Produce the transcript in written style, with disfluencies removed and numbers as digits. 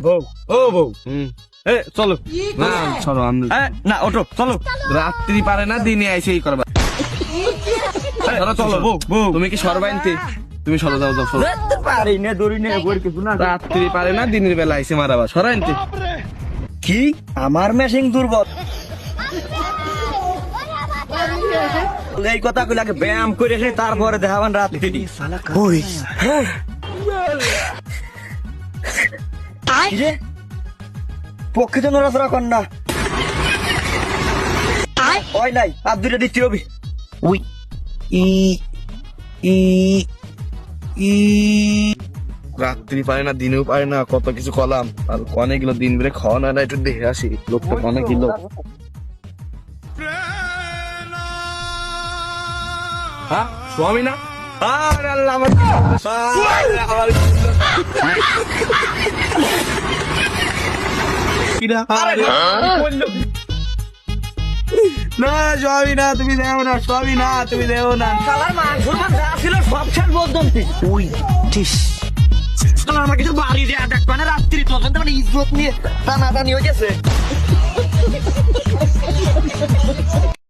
বউ ও বউ চলো না চলো আমি না ওঠো চলো রাত্রি পারে না দিনে আইসে এই করবা চলো চলো বউ বউ তুমি কি সর্বাইনতে তুমি সরো যাও যাও সরো। পারি না দড়ি নেই বই কিছু না রাত্রি পারে না দিনের বেলা আইসে মারাবা সরাইনতে কি আমার মেশিং দুর্বল এই কথা গুলো আগে ব্যায়াম করে এসে তারপরে দেখাবেন রাত্রি ওই কিরে পক্ষে তো নড়াচড়া কর না ওই নাই আর দুটো দিচ্ছি রবি উই ই ই ই রাত্রি পারে না দিনেও পারে না কত কিছু কলাম আর অনেকগুলো দিন বেড়ে খাওয়া না একটু দেখে আসি লোকটা অনেক কিলো হ্যাঁ স্বামী না আরে আল্লাহ আমার না স্বামী না তুমি দেও না স্বামী না তুমি দেও না শালার মাংস যা ছিল সব শেষ বলদন্তি ওই ঠিক আমার কিছু বাড়ি দেয়া দেখ মানে রাত্রি তখন মানে ইজ্জত নিয়ে টানাটানি হয়ে গেছে